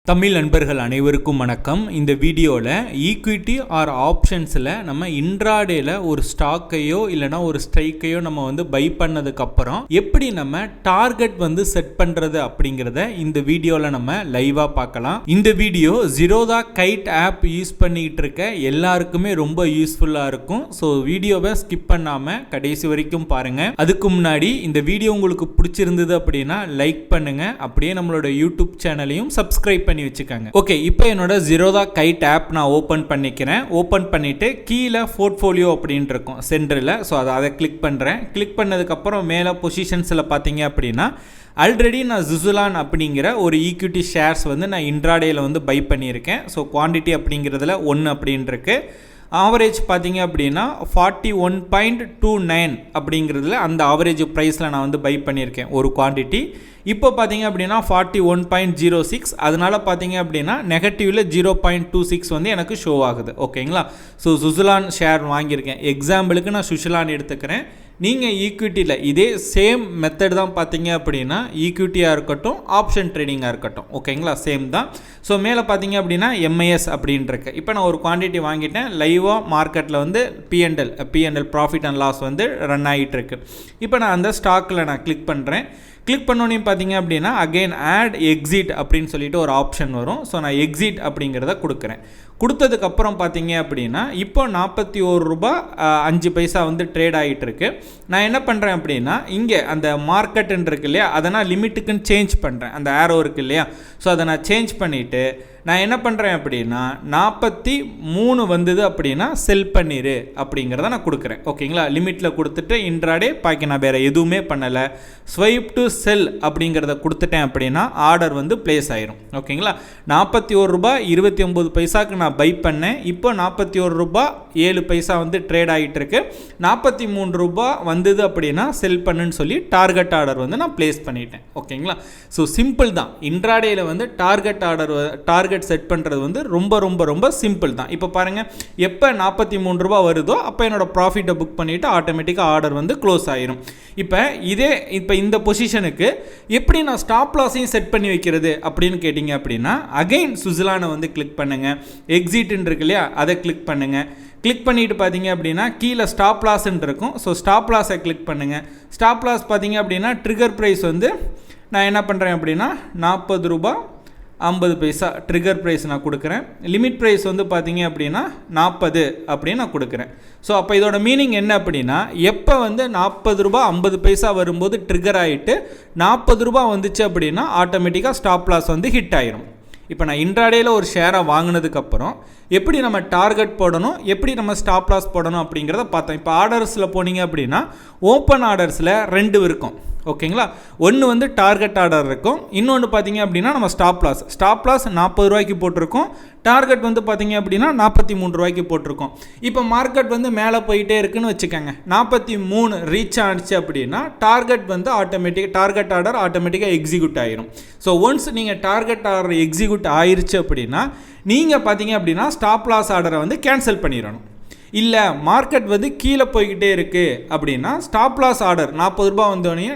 தமிழ் நண்பர்கள் அனைவருக்கும் வணக்கம். இந்த வீடியோவில் ஈக்விட்டி ஆர் ஆப்ஷன்ஸில் நம்ம இன்ட்ராடேல ஒரு ஸ்டாக்கையோ இல்லைனா ஒரு ஸ்ட்ரைக்கையோ நம்ம பை பண்ணதுக்கப்புறம் எப்படி நம்ம டார்கெட் செட் பண்ணுறது அப்படிங்கிறத இந்த வீடியோவில் நம்ம லைவாக பார்க்கலாம். இந்த video Zerodha Kite app use பண்ணிக்கிட்டு இருக்க எல்லாருக்குமே ரொம்ப யூஸ்ஃபுல்லாக இருக்கும். ஸோ வீடியோவை ஸ்கிப் பண்ணாமல் கடைசி வரைக்கும் பாருங்கள். அதுக்கு முன்னாடி இந்த வீடியோ உங்களுக்கு பிடிச்சிருந்தது அப்படின்னா லைக் பண்ணுங்கள். அப்படியே நம்மளோட யூடியூப் சேனலையும் சப்ஸ்கிரைப் பண்ணி வச்சுக்கோங்க. ஓகே, இப்போ என்னோட ஜீரோதா கைட் ஆப் நான் ஓப்பன் பண்ணிக்கிறேன். ஓப்பன் பண்ணிட்டு கீழே போர்ட்ஃபோலியோ அப்படின்னு இருக்கும் சென்டரில். ஸோ அதை கிளிக் பண்ணுறேன். கிளிக் பண்ணதுக்கப்புறம் மேலே பொசிஷன்ஸில் பார்த்தீங்க அப்படின்னா ஆல்ரெடி நான் ஜுசுலான் அப்படிங்கிற ஒரு ஈக்விட்டி ஷேர்ஸ் நான் இன்ட்ராடேயில் பை பண்ணியிருக்கேன். ஸோ குவான்டிட்டி அப்படிங்கிறதுல 1 அப்படின்னு இருக்கு. ஆவரேஜ் பார்த்தீங்க அப்படின்னா 41.29 அப்படிங்கிறதுல அந்த ஆவரேஜ் ப்ரைஸில் நான் பை பண்ணியிருக்கேன் ஒரு குவான்டிட்டி. இப்போ பார்த்தீங்க அப்படின்னா 41.06, அதனால பார்த்தீங்க அப்படின்னா நெகட்டிவில் 0.26 எனக்கு ஷோ ஆகுது. ஓகேங்களா? ஸோ சுசுலான் ஷேர் வாங்கியிருக்கேன். எக்ஸாம்பிளுக்கு நான் சுசுலான் எடுத்துக்கிறேன். நீங்கள் ஈக்விட்டியில் இதே சேம் மெத்தட் தான் பார்த்தீங்க அப்படின்னா ஈக்விட்டியாக இருக்கட்டும் ஆப்ஷன் ட்ரேடிங்காக இருக்கட்டும். ஓகேங்களா? சேம் தான். ஸோ மேலே பார்த்தீங்க அப்படின்னா MIS அப்படின்ட்டுருக்கு. இப்போ நான் ஒரு குவான்டிட்டி வாங்கிட்டேன். லைவாக மார்க்கெட்டில் P&L profit and loss run ஆகிட்டு இருக்கு. இப்போ நான் அந்த ஸ்டாக்கில் நான் கிளிக் பண்ணுறேன். கிளிக் பண்ணோன்னே பார்த்தீங்க அப்படின்னா அகெயின் ஆட் எக்ஸிட் அப்படின்னு சொல்லிட்டு ஒரு ஆப்ஷன் வரும். ஸோ நான் எக்ஸிட் அப்படிங்கிறத கொடுக்குறேன். கொடுத்ததுக்கப்புறம் பார்த்தீங்க அப்படின்னா இப்போ 41 ரூபாய் 5 பைசா ட்ரேட் ஆகிட்டு இருக்கு. நான் என்ன பண்ணுறேன் அப்படின்னா இங்கே அந்த மார்க்கெட்டுன்னு இருக்கு இல்லையா, அதை நான் லிமிட்டுக்குன்னு சேஞ்ச் பண்ணுறேன். அந்த ஆரோ இருக்கு இல்லையா, ஸோ அதை நான் சேஞ்ச் பண்ணிவிட்டு நான் என்ன பண்ணுறேன் அப்படின்னா 43 வந்தது அப்படின்னா செல் பண்ணிடு அப்படிங்கிறத நான் கொடுக்குறேன். ஓகேங்களா? லிமிட்டில் கொடுத்துட்டு இன்ட்ராடே பாக்கி நான் வேறு எதுவுமே பண்ணலை. ஸ்வைப் டு செல் அப்படிங்கிறத கொடுத்துட்டேன் அப்படின்னா ஆர்டர் பிளேஸ் ஆயிரும். ஓகேங்களா? 41 ரூபாய் 29 பைசாவுக்கு நான் பை பண்ணேன். இப்போ 41 ரூபாய் 7 பைசா ட்ரேட் ஆகிட்டு இருக்கு. 43 ரூபாய் வந்தது அப்படின்னா செல் பண்ணுன்னு சொல்லி டார்கெட் ஆர்டர் நான் பிளேஸ் பண்ணிட்டேன். ஓகேங்களா? ஸோ சிம்பிள் தான். இன்ட்ராடேயில் டார்கெட் செட் பண்ணுறது ரொம்ப ரொம்ப ரொம்ப சிம்பிள் தான். இப்போ பாருங்கள், எப்போ 43 ரூபாய் வருதோ அப்போ என்னோட ப்ராஃபிட்டை புக் பண்ணிவிட்டு ஆட்டோமேட்டிக்காக ஆர்டர் க்ளோஸ் ஆயிரும். இப்போ இந்த பொசிஷனுக்கு எப்படி நான் ஸ்டாப் லாஸையும் செட் பண்ணி வைக்கிறது அப்படின்னு கேட்டிங்க அப்படின்னா அகைன் சுசுலானை கிளிக் பண்ணுங்கள். எக்ஸிட்ன்னு இருக்கு இல்லையா, அதை கிளிக் பண்ணுங்கள். கிளிக் பண்ணிவிட்டு பார்த்தீங்க அப்படின்னா கீழே ஸ்டாப் லாஸ்ன்னு இருக்கும். ஸோ ஸ்டாப் லாஸை கிளிக் பண்ணுங்கள். ஸ்டாப் லாஸ் பார்த்தீங்க அப்படின்னா ட்ரிகர் ப்ரைஸ் நான் என்ன பண்ணுறேன் அப்படின்னா 40 ரூபாய் 50 பைசா ட்ரிகர் ப்ரைஸ் நான் கொடுக்குறேன். லிமிட் ப்ரைஸ் பார்த்தீங்க அப்படின்னா 40 அப்படின்னு நான் கொடுக்குறேன். ஸோ அப்போ இதோட மீனிங் என்ன அப்படின்னா எப்போ 40 ரூபாய் 50 பைசா வரும்போது ட்ரிகர் ஆகிட்டு 40 ரூபாய் வந்துச்சு அப்படின்னா ஆட்டோமேட்டிக்காக ஸ்டாப் லாஸ் ஹிட் ஆயிரும். இப்போ நான் இன்ட்ராடேயில் ஒரு ஷேரை வாங்கினதுக்கப்புறம் எப்படி நம்ம டார்கெட் போடணும், எப்படி நம்ம ஸ்டாப் லாஸ் போடணும் அப்படிங்கிறத பார்த்தோம். இப்போ ஆர்டர்ஸில் போனீங்க அப்படின்னா ஓப்பன் ஆர்டர்ஸில் 2 இருக்கும். ஓகேங்களா? ஒன்று டார்கெட் ஆர்டர் இருக்கும், இன்னொன்று பார்த்தீங்க அப்படின்னா நம்ம ஸ்டாப் லாஸ் 40 ரூபாய்க்கு போட்டிருக்கோம். டார்கெட் பார்த்தீங்க அப்படின்னா 43 ரூபாய்க்கு போட்டிருக்கோம். இப்போ மார்க்கெட் மேலே போயிட்டே இருக்குன்னு வச்சுக்கோங்க. 43 ரீச் ஆகிடுச்சு அப்படின்னா டார்கெட் டார்கெட் ஆர்டர் ஆட்டோமேட்டிக்காக எக்ஸிக்யூட் ஆகிரும். ஸோ ஒன்ஸ் நீங்கள் டார்கெட் ஆர்டர் எக்ஸிக்யூட் ஆயிருச்சு அப்படின்னா நீங்கள் பார்த்தீங்க அப்படின்னா ஸ்டாப் லாஸ் ஆர்டரை கேன்சல் பண்ணிடணும். இல்லை மார்க்கெட் கீழே போய்கிட்டே இருக்குது அப்படின்னா ஸ்டாப் லாஸ் ஆர்டர் 40 ரூபாய் வந்தோடனே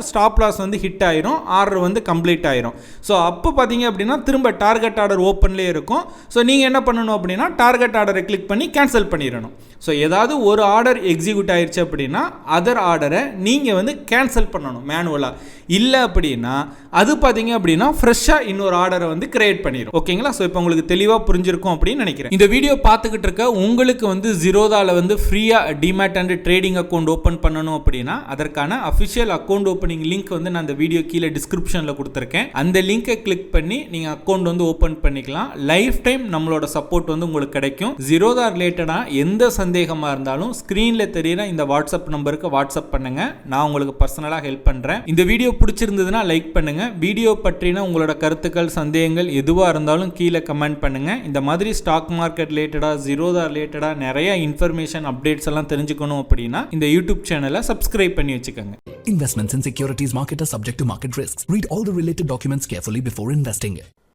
ஸ்டாப் லாஸ் ஹிட் ஆயிரும், ஆர்டர் கம்ப்ளீட் ஆயிரும். ஸோ அப்போ பார்த்தீங்க அப்படின்னா திரும்ப டார்கெட் ஆர்டர் ஓப்பன்லேயே இருக்கும். ஸோ நீங்கள் என்ன பண்ணணும் அப்படின்னா டார்கெட் ஆர்டரை கிளிக் பண்ணி கேன்சல் பண்ணிடணும். ஸோ ஏதாவது ஒரு ஆர்டர் எக்ஸிக்யூட் ஆயிடுச்சு அப்படின்னா அதர் ஆர்டரை நீங்கள் கேன்சல் பண்ணணும் மேனுவலாக. இல்லை அப்படின்னா அது பார்த்தீங்க அப்படின்னா ஃப்ரெஷ்ஷாக இன்னொரு ஆர்டரை கிரியேட் பண்ணிடும். ஓகேங்களா? ஸோ இப்போ உங்களுக்கு தெளிவாக புரிஞ்சிருக்கும் அப்படின்னு நினைக்கிறேன். இந்த வீடியோ பார்த்துக்கிட்டு இருக்க உங்களுக்கு ஜீரோதாவில் ஃப்ரீயாக demat and trading account open பண்ணணும் அப்படின்னா அதற்கான அஃபிஷியல் அக்கௌண்ட் ஓப்பனிங் லிங்க் நான் அந்த வீடியோ கீழே டிஸ்கிரிப்ஷனில் கொடுத்துருக்கேன். அந்த லிங்கை கிளிக் பண்ணி நீங்கள் அக்கௌண்ட் ஓப்பன் பண்ணிக்கலாம். லைஃப் டைம் நம்மளோட சப்போர்ட் உங்களுக்கு கிடைக்கும். ஜீரோதா ரிலேட்டடாக எந்த சந்தேகமாக இருந்தாலும் ஸ்க்ரீனில் தெரியுற இந்த வாட்ஸ்அப் நம்பருக்கு வாட்ஸ்அப் பண்ணுங்க. நான் உங்களுக்கு பர்சனலாக ஹெல்ப் பண்ணுறேன். இந்த வீடியோ பிடிச்சிருந்ததுன்னா லைக் பண்ணுங்க. வீடியோ பற்றின உங்களோட கருத்துக்கள் சந்தேகங்கள் எதுவாக இருந்தாலும் கீழே கமெண்ட் பண்ணுங்க. இந்த மாதிரி ஸ்டாக் மார்க்கெட் ரிலேட்டடாக ஜீரோதா ரிலேட்டடாக நிறைய இன்ஃபர்மேஷன் அப்டேட்ஸ் எல்லாம் தெரிஞ்சுக்கணும் அப்படின்னா இந்த யூடியூப் சேனலை சப்ஸ்கிரைப் பண்ணி வச்சுக்கோங்க. Investments in securities market are subject to market risks. Read all the related documents carefully before investing.